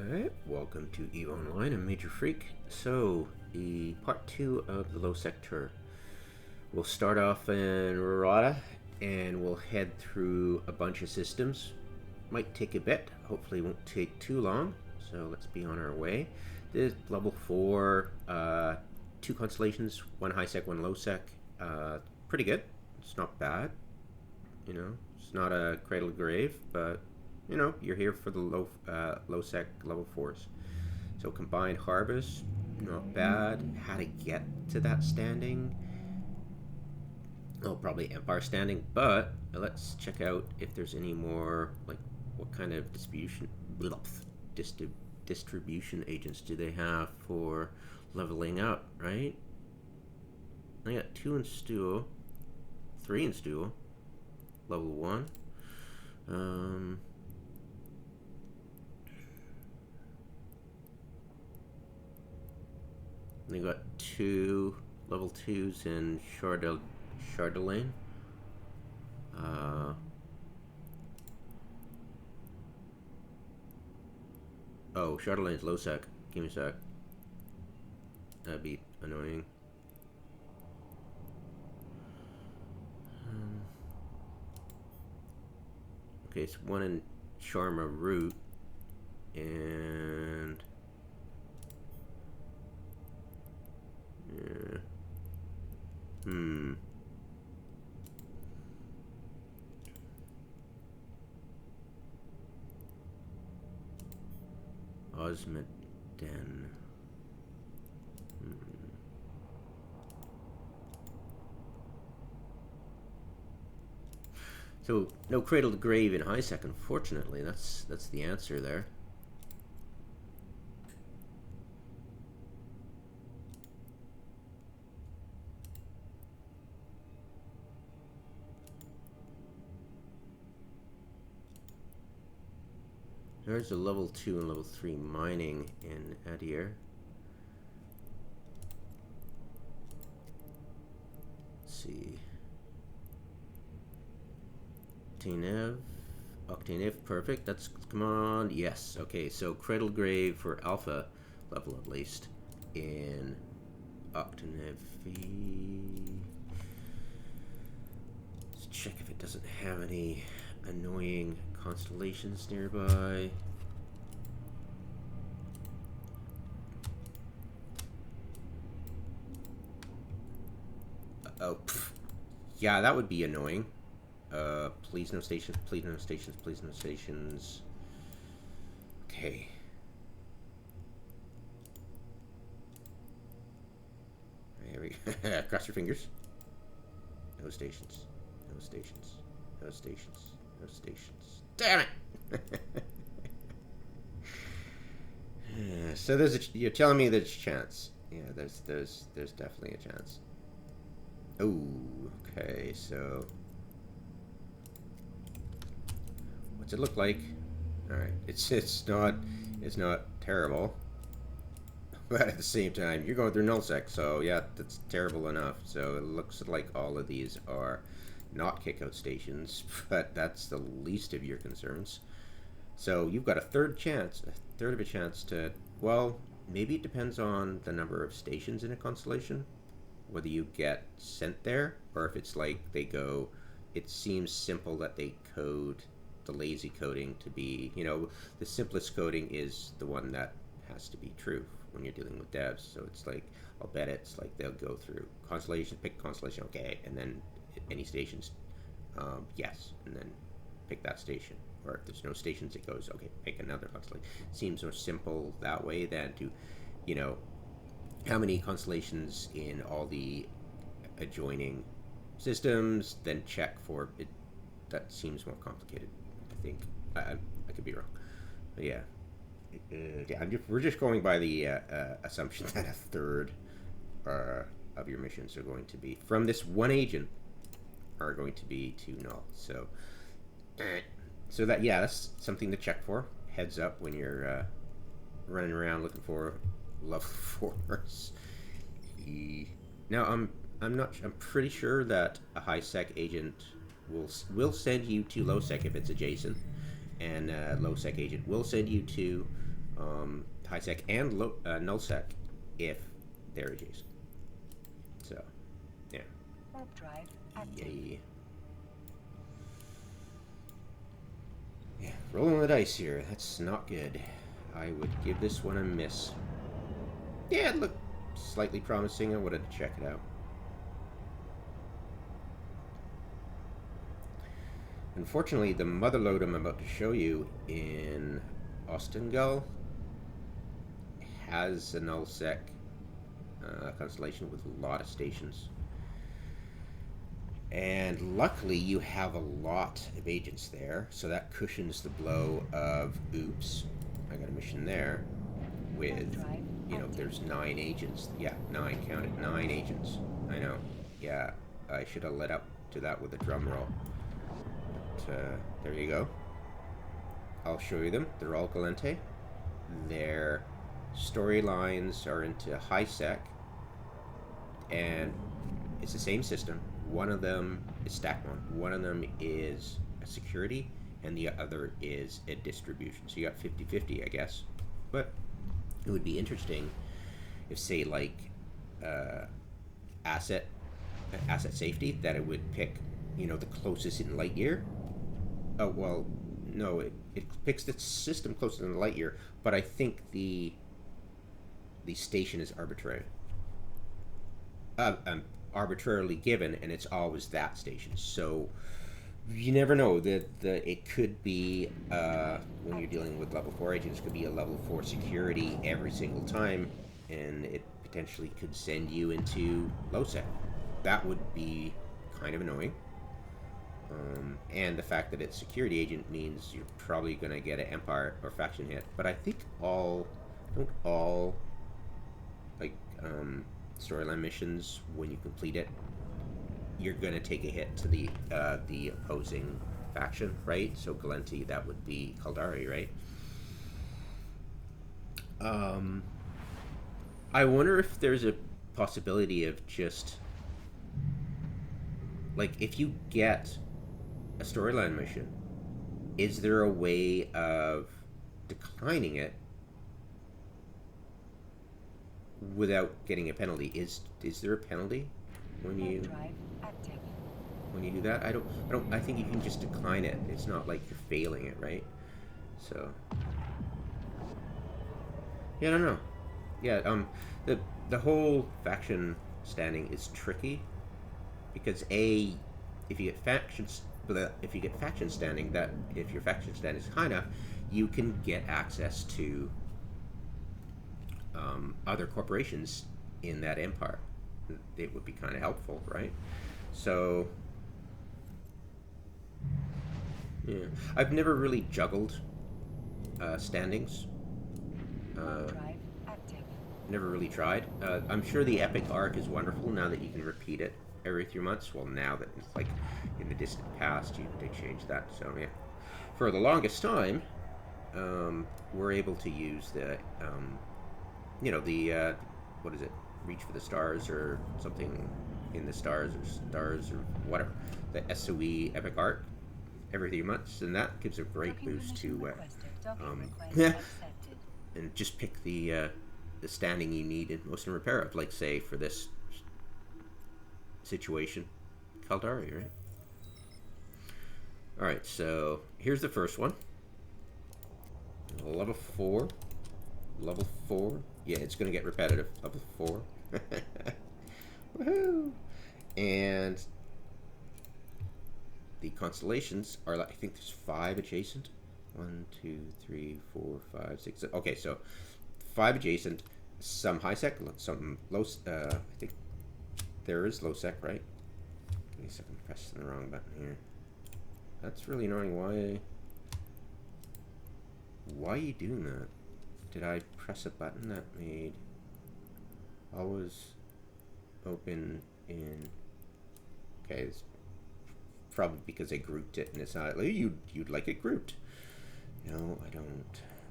Alright, welcome to EVE Online. I'm Major Freak. So, the part 2 of the low sector. We'll start off in Ruerrotta and we'll head through a bunch of systems. Might take a bit, hopefully won't take too long. So let's be on our way. This is level 4, 2 constellations, 1 high sec, 1 low sec. Pretty good. It's not bad. You know, it's not a cradle to grave, but you know, you're here for the low sec level 4s. So combined harvest, not bad. How to get to that standing? Oh, probably Empire standing, but let's check out if there's any more, like, what kind of distribution agents do they have for leveling up, right? I got 2 in Stool, 3 in Stool, level 1. They got 2 level 2s in Chardelaine. Oh, Chardelane's low sec. Give me a sec. That'd be annoying. Okay, it's 1 in Sharma Root and Osmeden. So no cradle to grave in high sec, unfortunately. That's the answer there. There's a level 2 and level 3 mining in Esesier. Let's see. Octanev, perfect. That's, come on, yes. Okay, so Cradle Grave for Alpha level at least in Octanev. Let's check if it doesn't have any annoying constellations nearby. Oh, yeah, that would be annoying. Please no stations, please no stations, please no stations. Okay. There we go. Cross your fingers. No stations. No stations. No stations. No stations. Damn it! So you're telling me there's a chance. Yeah, there's definitely a chance. Oh, okay, so what's it look like? Alright, it's not terrible. But at the same time, you're going through nullsec, so yeah, that's terrible enough. So it looks like all of these are not kickout stations, but that's the least of your concerns. So you've got a third of a chance to, well, maybe it depends on the number of stations in a constellation, whether you get sent there, or if it's like they go, it seems simple that they code the lazy coding to be, you know, the simplest coding is the one that has to be true when you're dealing with devs. So it's like, I'll bet it's like they'll go through constellation, pick constellation, okay, and then any stations, yes, and then pick that station. Or if there's no stations, it goes, okay, pick another constellation. Seems more simple that way than to, you know, how many constellations in all the adjoining systems, then check for it. That seems more complicated, I think. I could be wrong, but yeah. Yeah, we're just going by the assumption that a third of your missions are going to be from this one agent are going to be to null. So that, yeah, that's something to check for. Heads up when you're running around looking for level 4s. Now I'm pretty sure that a high sec agent will send you to low sec if it's adjacent, and low sec agent will send you to high sec and null sec if they're adjacent. So, yeah. Warp drive active. Yay. Yeah, rolling the dice here. That's not good. I would give this one a miss. Yeah, it looked slightly promising. I wanted to check it out. Unfortunately, the mother lode I'm about to show you in Ostingele has a null sec constellation with a lot of stations. And luckily, you have a lot of agents there, so that cushions the blow of, oops, I got a mission there with, you know, there's 9 agents. Yeah, 9, counted, 9 agents. I know. Yeah, I should have led up to that with a drum roll. But, there you go. I'll show you them. They're all Galente. Their storylines are into high sec, and it's the same system. One of them is stack one. One of them is a security, and the other is a distribution. So you got 50-50, I guess. But it would be interesting if, say, like asset safety, that it would pick, you know, the closest in light year. Oh well, no, it picks the system closest in the light year, but I think the station is arbitrary. Arbitrarily given, and it's always that station. So you never know. That it could be when you're dealing with level 4 agents, it could be a level 4 security every single time, and it potentially could send you into low sec. That would be kind of annoying. And the fact that it's security agent means you're probably going to get an empire or faction hit. But I think don't all like storyline missions, when you complete it, you're going to take a hit to the opposing faction, right? So Galente, that would be Caldari, right? I wonder if there's a possibility of just, like, if you get a storyline mission, is there a way of declining it without getting a penalty? Is there a penalty when you do that? I think you can just decline it. It's not like you're failing it, right? So yeah, I don't know. Yeah, the whole faction standing is tricky because if you get faction standing, that if your faction standing is high enough, you can get access to other corporations in that empire. It would be kind of helpful, right? So yeah, I've never really juggled standings. Never really tried. I'm sure the epic arc is wonderful now that you can repeat it every 3 months. Well, now that it's like in the distant past, they changed that. So yeah, for the longest time, we're able to use the, the what is it? Reach for the Stars or something in the stars or whatever. The SOE epic arc every 3 months, and that gives a great boost to and just pick the standing you need in most and repair of, like, say, for this situation, Caldari, right? Alright, so here's the first one. Level 4. Level 4. Yeah, it's going to get repetitive. Level 4. Woohoo! And the constellations are, I think there's 5 adjacent. 1, 2, 3, 4, 5, 6. Okay, so 5 adjacent, some high sec, some low. I think there is low sec, right? Give me a second, pressing the wrong button here. That's really annoying. Why are you doing that? Did I press a button that made always open in? Okay, it's probably because I grouped it, and it's not like you'd like it grouped. No, I don't.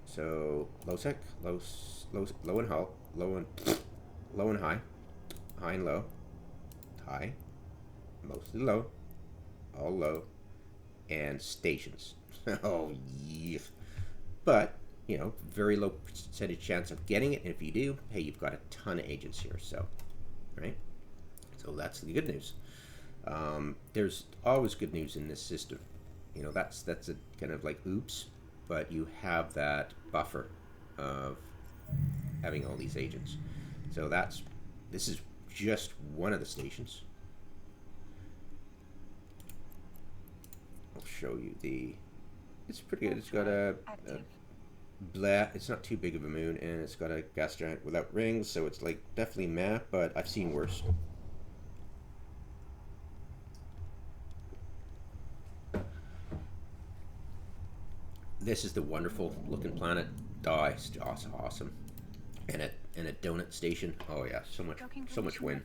So low sec, low and high, low and high, high and low, high, mostly low, all low, and stations. Oh yeah. But you know, very low percentage chance of getting it. And if you do, hey, you've got a ton of agents here. So, right? So that's the good news. There's always good news in this system. You know, that's a kind of like oops, but you have that buffer of having all these agents. So this is just one of the stations. I'll show you it's pretty good. It's got a blah. It's not too big of a moon, and it's got a gas giant without rings, so it's like definitely meh, but I've seen worse. This is the wonderful looking planet. Oh, it's awesome. And a donut station. Oh yeah, so much wind.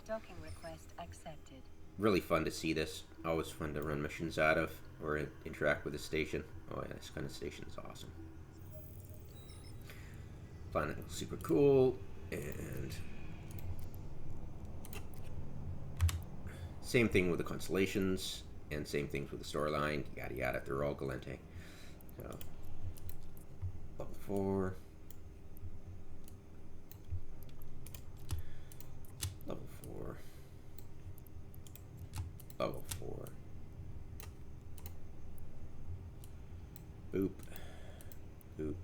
Docking request accepted. Really fun to see this. Always fun to run missions out of or interact with the station. Oh yeah, this kind of station is awesome. Planet super cool, and same thing with the constellations, and same things with the storyline. Yada yada. They're all Galente. So level 4. Level 4. Level 4. Boop. Boop. Boop.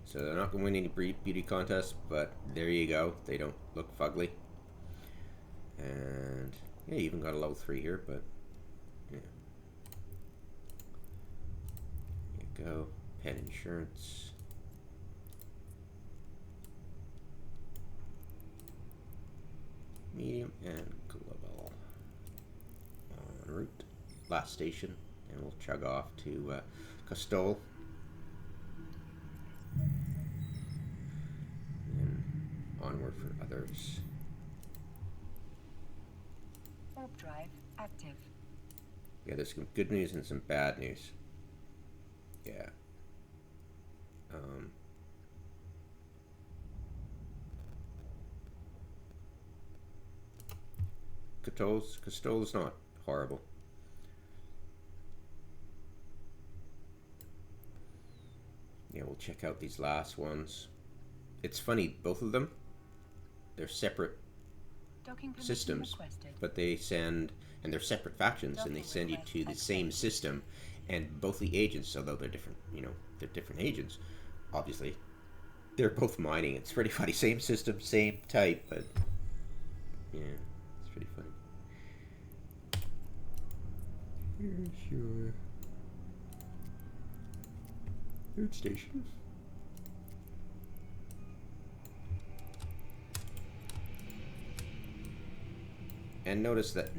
So they're not going to win any beauty contests, but there you go. They don't look fugly. And yeah, you even got a level 3 here, but yeah. There you go. Pen insurance. Medium and global. En route. Last station. And we'll chug off to Costolle. And onward for others. Warp drive active. Yeah, there's some good news and some bad news. Yeah. Costolle's not horrible. Yeah, we'll check out these last ones. It's funny, both of them, they're separate systems, but they send, and they're separate factions, and they send you to the same system, and both the agents, although they're different, you know, they're different agents, obviously, they're both mining. It's pretty funny. Same system, same type, but yeah, it's pretty funny. Yeah, sure. Third station. And notice that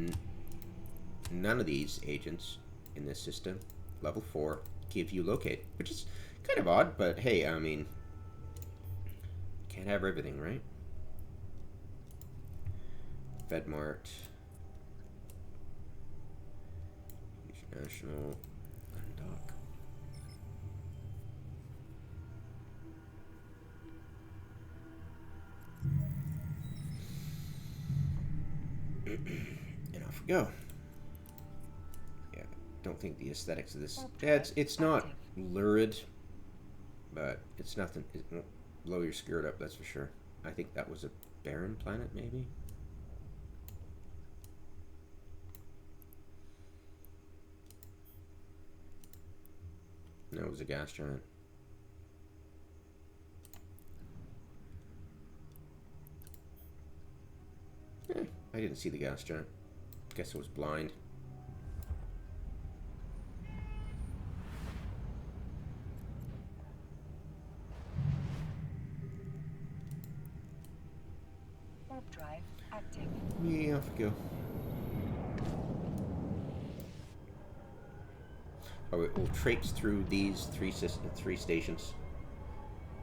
none of these agents in this system, level 4, give you locate, which is kind of odd, but hey, I mean, can't have everything, right? Fedmart, National, Undock. And off we go. Yeah, don't think the aesthetics of this. Yeah, it's not lurid, but it's nothing. It won't blow your skirt up, that's for sure. I think that was a barren planet, maybe. No, it was a gas giant. I didn't see the gas giant. Guess I was blind. Warp drive active. Yeah, off we go. Oh, we'll traipse through these three stations.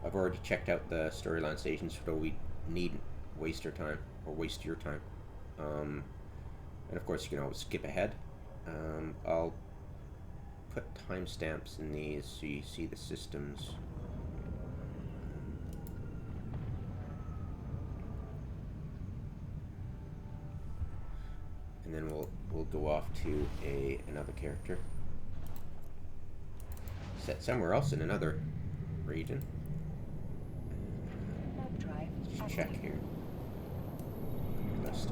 I've already checked out the storyline stations, so we needn't waste our time, or waste your time. And of course, you can always skip ahead. I'll put timestamps in these so you see the systems. And then we'll go off to another character. set somewhere else in another region. Warp drive Let's check active. here. List.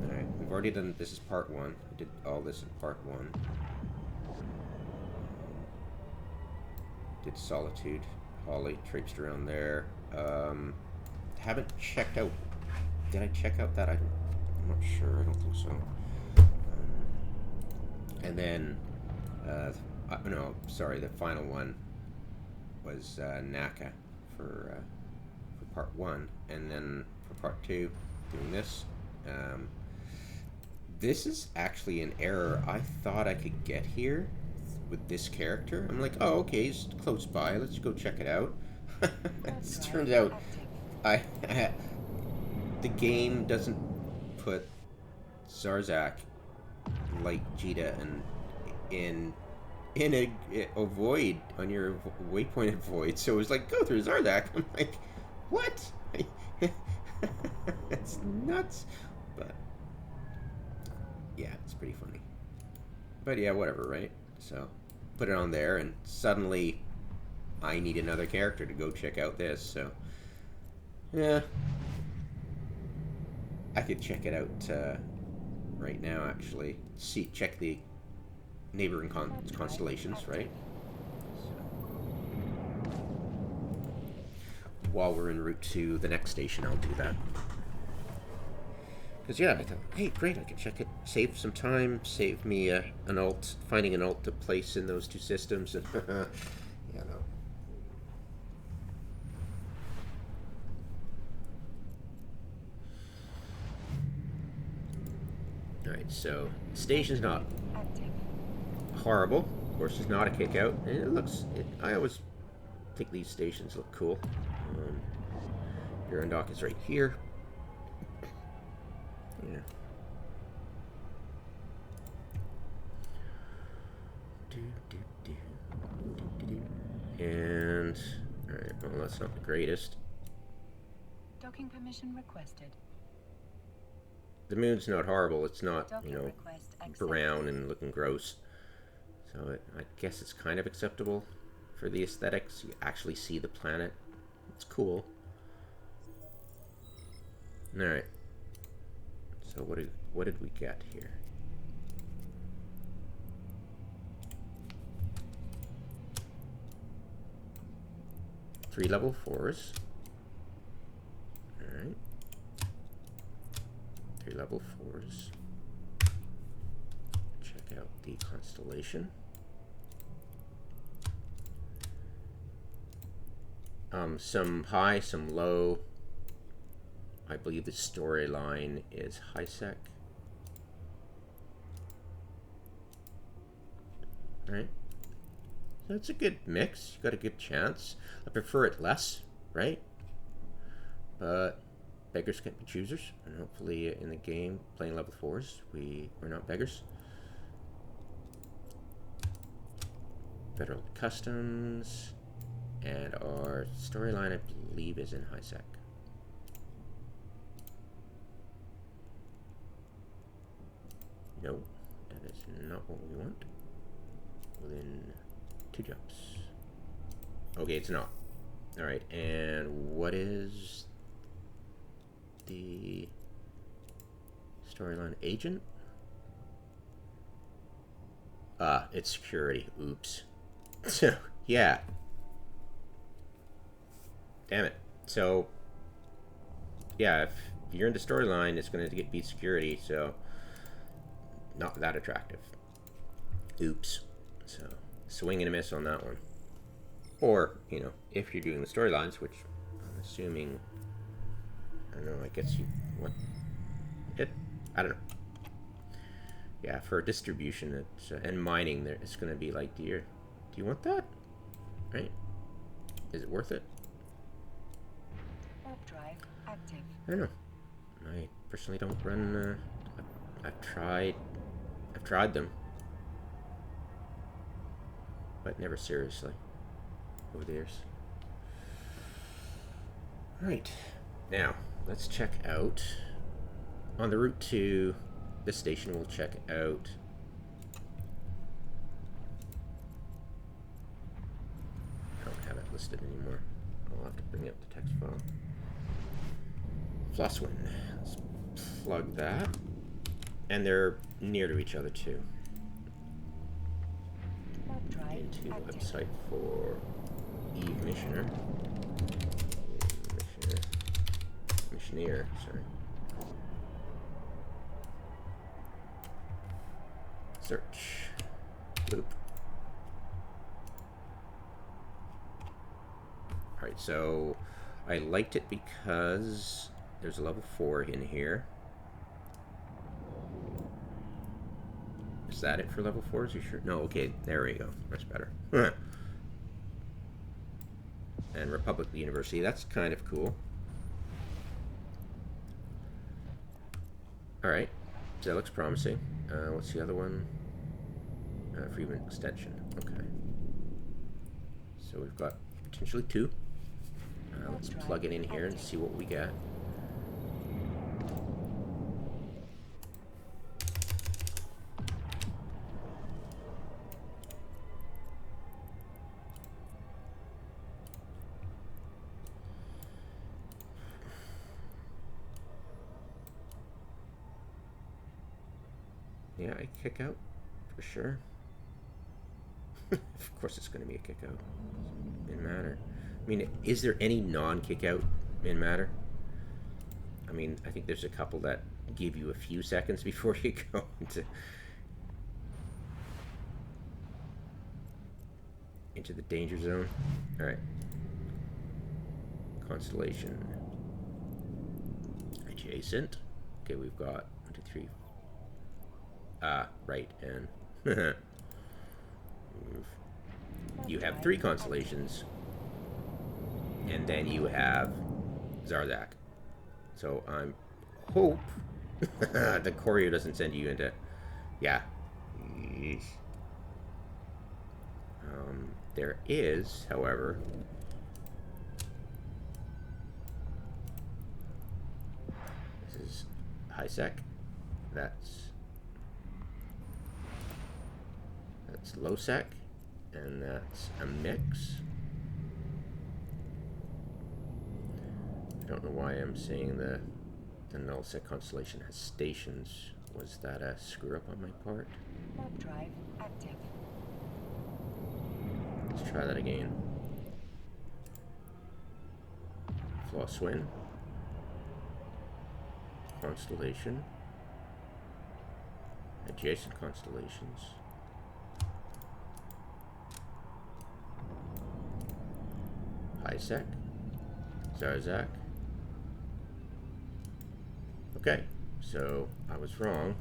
Alright, we've already done, this is part 1. I did all this in part 1. Did Solitude. Holly traipsed around there. Haven't checked out. Did I check out that? I'm not sure. I don't think so. And then, no, sorry. The final one was Naka for part 1, and then for part 2, doing this. This is actually an error I thought I could get here with this character. I'm like, oh, okay, he's close by. Let's go check it out. It turns out the game doesn't put Zarzak like Jita and in a void on your waypointed void. So it was like, go through Zarzak. I'm like, what? It's nuts. But yeah, it's pretty funny. But yeah, whatever, right? So put it on there, and suddenly I need another character to go check out this. So yeah, I could check it out right now. Actually, check the neighboring constellations, right? So, while we're en route to the next station, I'll do that. Because yeah, I thought, hey, great, I can check it, save some time, save me an alt, finding an alt to place in those two systems, and yeah, no. Alright, so station's not horrible. Of course, it's not a kick out, and it looks. I always think these stations look cool. Your undock is right here. Yeah. And alright, well, that's not the greatest. Docking permission requested. The moon's not horrible. It's not, Docking you know, request accepted. brown and looking gross. So I guess it's kind of acceptable for the aesthetics. You actually see the planet. It's cool. Alright. So what did we get here? Three level 4s. Alright. 3 level 4s. Check out the constellation. Some high, some low. I believe the storyline is high sec. Right? So it's a good mix. You got a good chance. I prefer it less, right? But beggars can't be choosers, and hopefully in the game, playing level 4s, we're not beggars. Federal Customs, and our storyline, I believe, is in high sec. No, that is not what we want. Within 2 jumps. Okay, it's not. Alright, and what is the storyline? Agent? It's security. Oops. So, yeah. Damn it. So, yeah, if you're into storyline, it's going to be security, so not that attractive. Oops. So, swing and a miss on that one. Or, you know, if you're doing the storylines, which I'm assuming, I don't know, I guess you, I don't know. Yeah, for distribution it's, and mining, there it's going to be like, do you want that? Right? Is it worth it? Warp drive active. I don't know. I personally don't run, I've tried them. But never seriously over the years. Right. Now, let's check out, on the route to this station, we'll check out listed anymore. I'll have to bring up the text file. Flosswin. Let's plug that. And they're near to each other too. Into the website for Eve Missioner. Missioneer, sorry. Search. Loop. Alright, so I liked it because there's a level 4 in here. Is that it for level 4s? You sure? No, okay, there we go. That's better. And Republic University, that's kind of cool. Alright, so that looks promising. What's the other one? Freeman Extension, okay. So we've got potentially 2. Let's plug it in here and see what we get. Yeah, I kick out for sure. Of course it's going to be a kick out in matter. I mean, is there any non-kick out in matter? I mean, I think there's a couple that give you a few seconds before you go into the danger zone. All right. Constellation. Adjacent. Okay, we've got 1, 2, 3. Right, and you have 3 constellations, and then you have Zarzak. So I hope the courier doesn't send you into, yeah. There is, however, this is high-sec. That's low-sec, and that's a mix. I don't know why I'm saying the null-sec constellation has stations. Was that a screw-up on my part? Warp drive active. Let's try that again. Flosswin. Constellation. Adjacent constellations. High-sec. Zarzak. Okay, so I was wrong.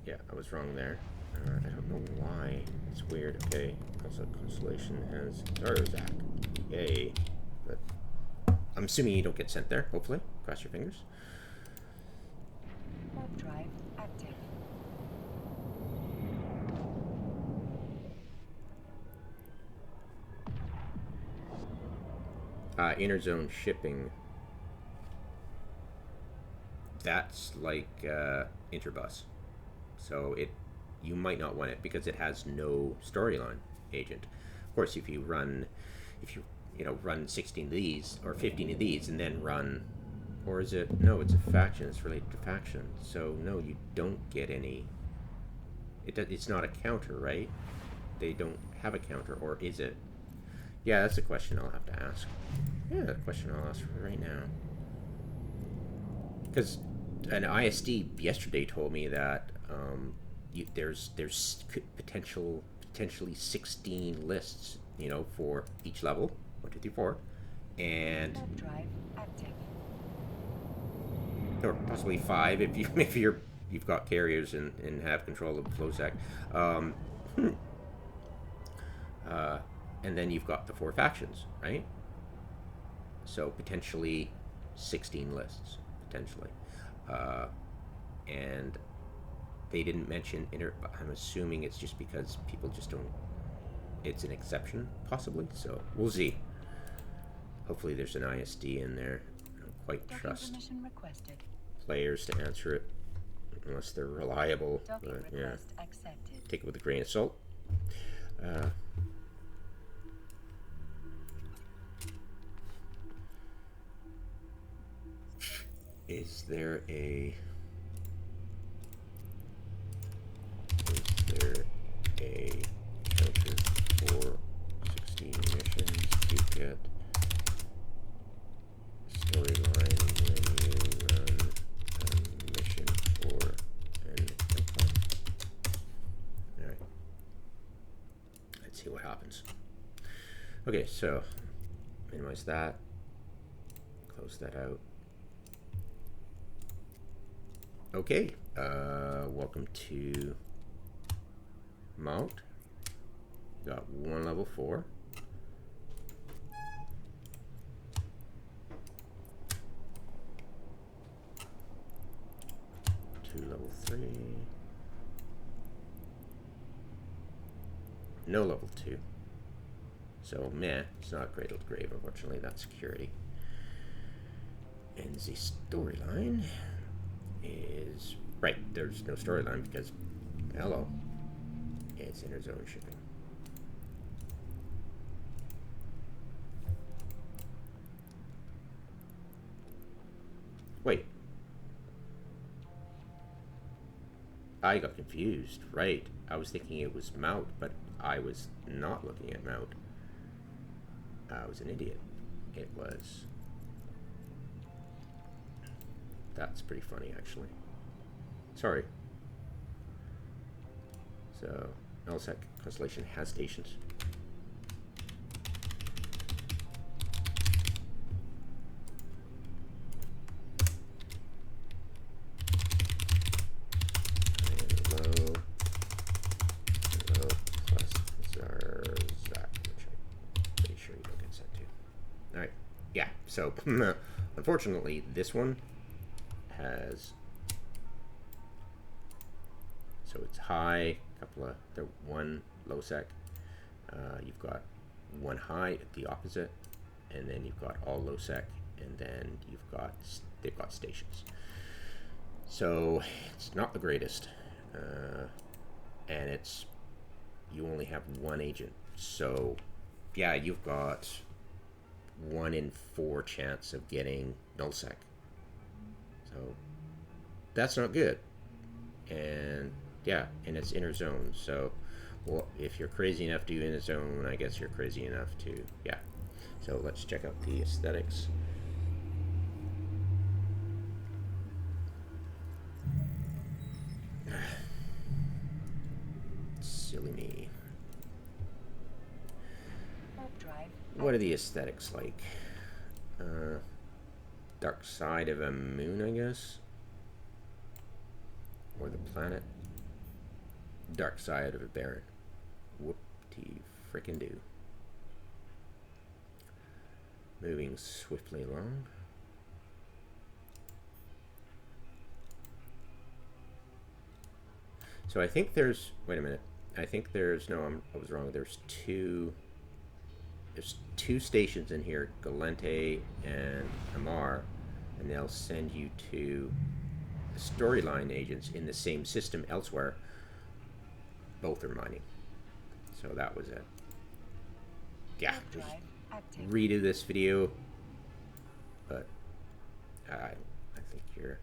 Yeah, I was wrong there. I don't know why. It's weird. Okay, constellation has Zarzak. Yay. But I'm assuming you don't get sent there, hopefully. Cross your fingers. Warp drive active. Inner zone shipping. That's like Interbus. So you might not want it because it has no storyline agent. Of course, if you run 16 of these or 15 of these and then run, or is it, no, it's a faction, it's related to faction. So no, you don't get any, it's not a counter, right? They don't have a counter, or is it? Yeah, that's a question I'll have to ask. Yeah, a question I'll ask right now. Because an ISD yesterday told me that there's potentially 16 lists, for each level, 1, 2, 3, 4, and Warp drive active. or possibly 5 if you've got carriers and have control of the flow sec. And then you've got the 4 factions, right? So potentially 16 lists, potentially. And they didn't mention I'm assuming it's just because people just don't, it's an exception, possibly. So we'll see. Hopefully there's an ISD in there. I don't quite trust Permission requested. players to answer it. unless they're reliable. Docking But yeah, request accepted. take it with a grain of salt. Is there a counter for 16 missions to get storyline when you run a mission for an empire? Alright. Let's see what happens. Okay, so minimize that. Close that out. Okay, welcome to Maut. Got one level 4. Two level 3. No level 2. So, meh, it's not Cradle to Grave, unfortunately, that's security. And the storyline is right. There's no storyline because, hello, it's interzone shipping. Wait, I got confused. Right, I was thinking it was Maut, but I was not looking at Maut. I was an idiot. It was. That's pretty funny, actually. Sorry. So, LSEC Constellation has stations. And low plus Zarzak, which I'm pretty sure you don't get set to. Alright, yeah, so, unfortunately, this one has, so it's high, couple of, the one low sec, you've got one high at the opposite, and then you've got all low sec, and then they've got stations. So it's not the greatest, and you only have one agent. So yeah, you've got 1 in 4 chance of getting nullsec. So that's not good. And yeah, and it's inner zone. So, well, if you're crazy enough to do inner zone, I guess you're crazy enough to, yeah. So let's check out the aesthetics. Silly me. What are the aesthetics like? Dark side of a moon, I guess, or the planet. Dark side of a Baron. Whoop-de frickin' do. Moving swiftly along. So I think there's, wait a minute. I think there's, no, I was wrong. There's two stations in here, Galente and Amar, and they'll send you to the storyline agents in the same system elsewhere. Both are mining. So that was it. Yeah, just redo this video, but I think you're,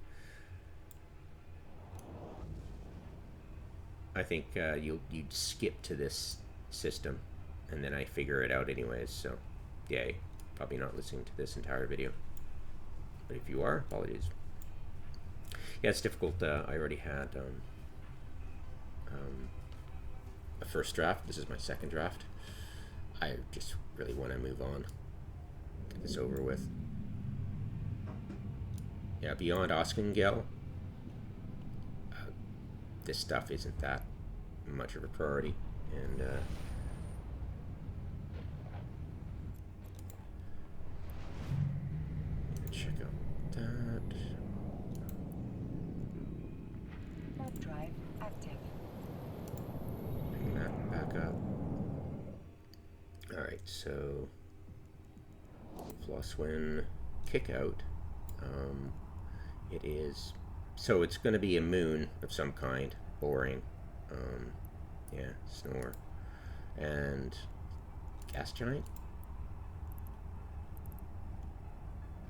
I think you'd skip to this system, and then I figure it out anyways. So, yay, probably not listening to this entire video. But if you are, apologies. Yeah, it's difficult. I already had a first draft. This is my second draft. I just really want to move on, get this over with. Yeah, beyond Ostingele, this stuff isn't that much of a priority, and check out that. Drive active. Bring that back up. Alright, so Flosswin kick out. It is So it's going to be a moon of some kind. Boring. Yeah, snore. And gas giant?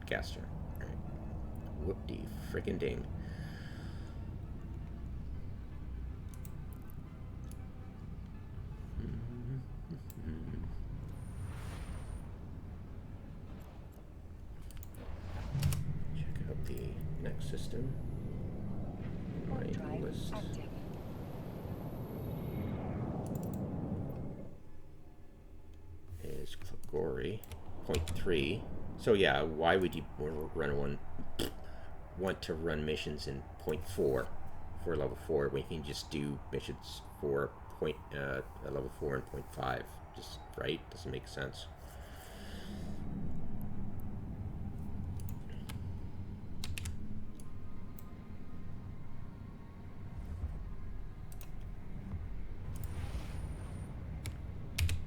Gas giant. Alright. Whoop-de frickin' ding. Check out the next system. My Drive list. active. Is Clogori 0.3. So yeah, why would you want to run missions in 0.4 for level 4 when you can just do missions for level 4 and 0.5? Just right? Doesn't make sense.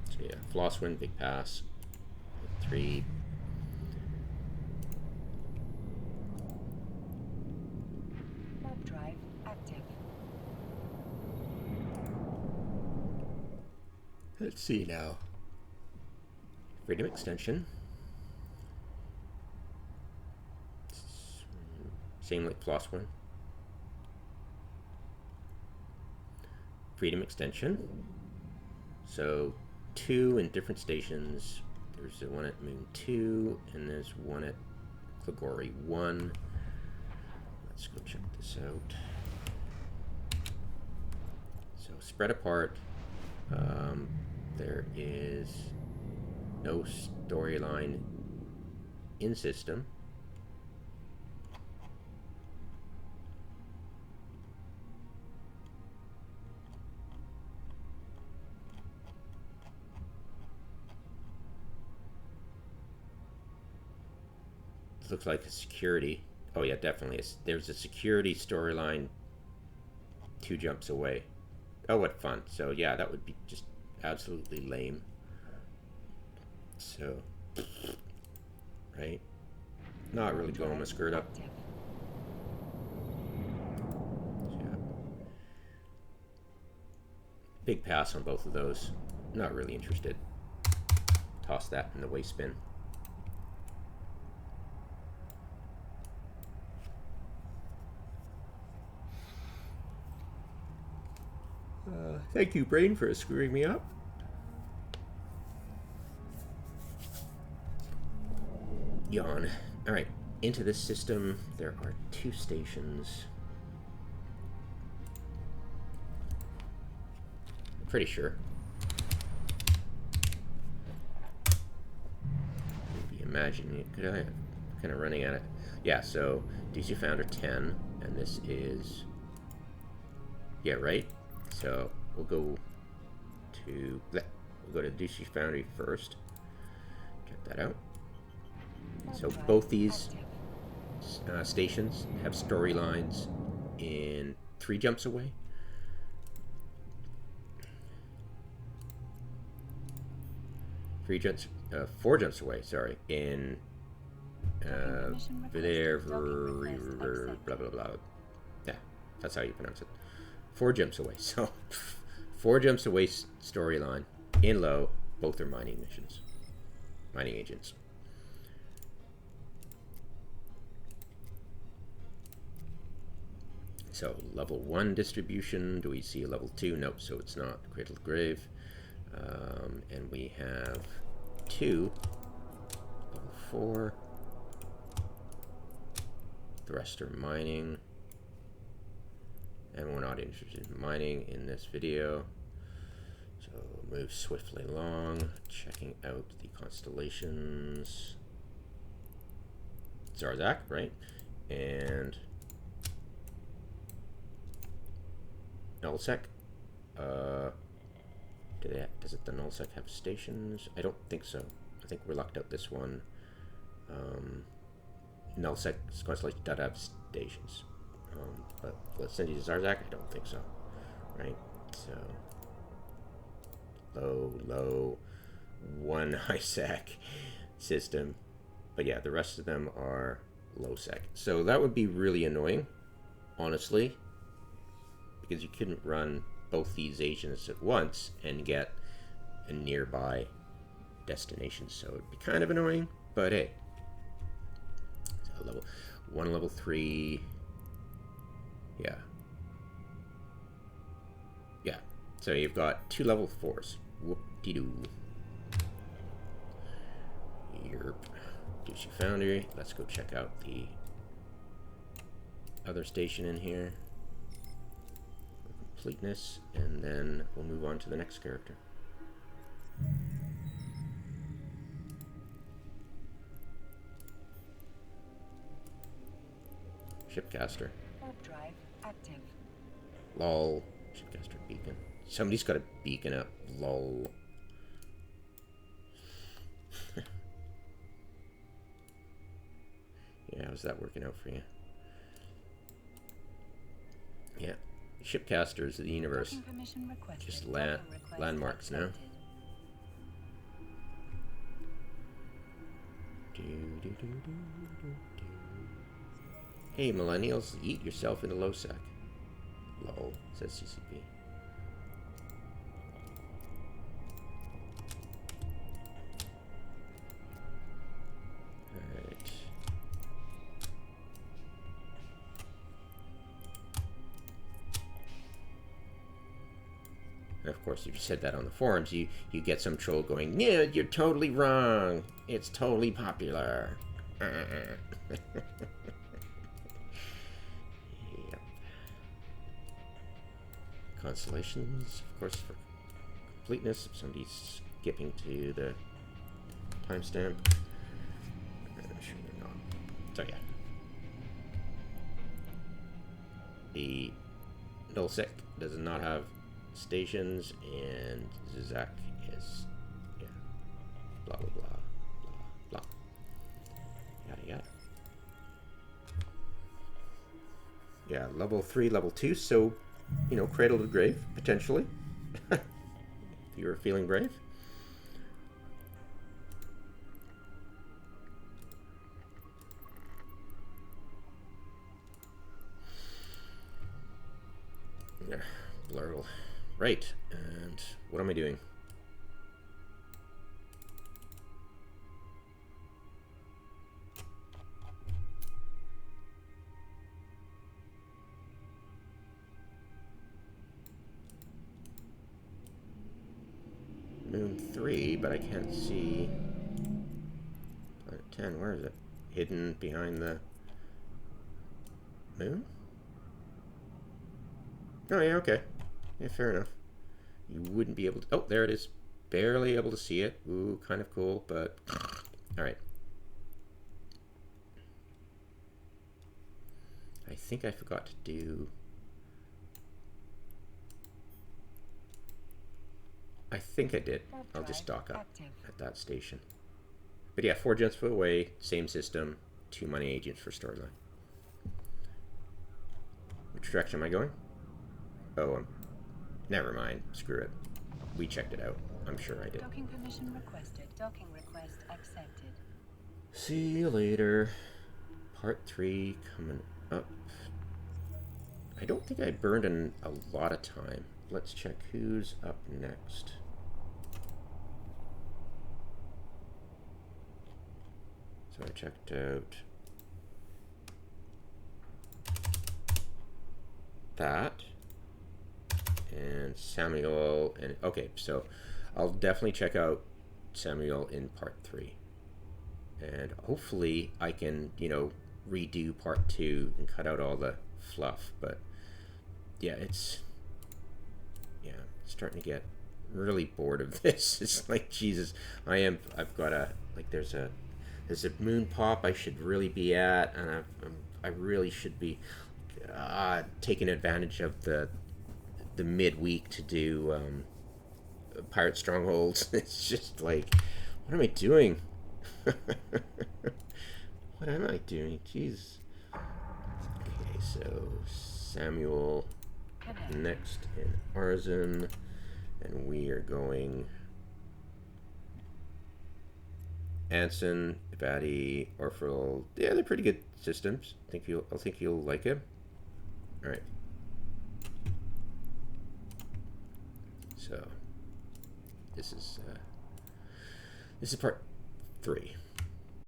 So yeah, Flosswind, Big Pass, 3. Warp drive active. Let's see now. Freedom Extension. Same like Flosswind. Freedom Extension. So 2 in different stations. There's the one at Moon 2, and there's one at Clogori 1. Let's go check this out. So spread apart. There is no storyline in system. Looks like a security. Oh yeah, definitely. There's a security storyline 2 jumps away. Oh, what fun. So yeah, that would be just absolutely lame. So, right? Not really going my skirt up. Active. Yeah. Big pass on both of those. Not really interested. Toss that in the waste bin. Thank you, Brain, for screwing me up. Yawn. Alright, into this system, there are 2 stations. I'm pretty sure. Maybe imagining it. Could I? Kind of running at it. Yeah, so DC Founder 10, and this is. Yeah, right? So we'll go to DC Foundry first. Check that out. So both these stations have storylines in 3 jumps away. Three jumps, 4 jumps away. Sorry, in there, blah blah blah. Yeah, that's how you pronounce it. 4 jumps away. So 4 jumps away storyline in low. Both are mining missions, mining agents. So level 1 distribution. Do we see a level 2? Nope. So it's not Cradle to Grave. And we have 2 level 4. The rest are mining. And we're not interested in mining in this video. So move swiftly along, checking out the constellations. Zarzak, right? And Nullsec. Does the Nullsec have stations? I don't think so. I think we're locked out this one. Nullsec's constellation does have stations. But let's send you to Zarzak? I don't think so. Right? So low 1 high sec system. But yeah, the rest of them are low sec. So that would be really annoying honestly, because you couldn't run both these agents at once and get a nearby destination, so it'd be kind of annoying, but hey. So level 1, level 3, yeah. Yeah, so you've got 2 level 4s. Whoop-de-doo. Yerp. Douchey Foundry. Let's go check out the other station in here. Completeness, and then we'll move on to the next character. Shipcaster. Warp drive active. Lol. Shipcaster beacon. Somebody's got a beacon up. Lol. Yeah, how's that working out for you? Yeah. Shipcasters of the universe. Just landmarks now. Hey, millennials, eat yourself into Losec. Lol, says CCP. Alright. And of course, if you said that on the forums, you get some troll going, yeah, you're totally wrong. It's totally popular. Yep. Constellations, of course, for completeness. If somebody's skipping to the timestamp. Sure they're not. So yeah. The Nullsec does not have stations, and Zizak is, yeah, blah blah blah blah blah, yada yada. Yeah, level 3, level 2, so, you know, cradle to the grave, potentially. If you were feeling brave. Yeah, blurgle. Right, and what am I doing? Moon 3, but I can't see Planet 10. Where is it? Hidden behind the moon? Oh yeah, okay. Yeah, fair enough. You wouldn't be able to... Oh, there it is. Barely able to see it. Ooh, kind of cool, but... Alright. I think I forgot to do... I think I did. I'll just dock up at that station. But yeah, 4 gents foot away, same system, 2 money agents for storyline. Which direction am I going? Oh, never mind. Screw it. We checked it out. I'm sure I did. Docking permission requested. Docking request accepted. See you later. Part 3 coming up. I don't think I burned in a lot of time. Let's check who's up next. So I checked out that and Samuel, and okay, so I'll definitely check out Samuel in part 3, and hopefully I can, you know, redo part 2 and cut out all the fluff. But yeah, it's, yeah, starting to get really bored of this. It's like, Jesus, I've got a, like, there's a moon pop I should really be at, and I really should be taking advantage of the midweek to do pirate strongholds. It's just like, what am I doing? What am I doing? Jeez. Okay, so Samuel next in Arzen, and we are going Anson, Ibadi, Orfril. Yeah, they're pretty good systems. I think you'll like it. All right. So this is part 3.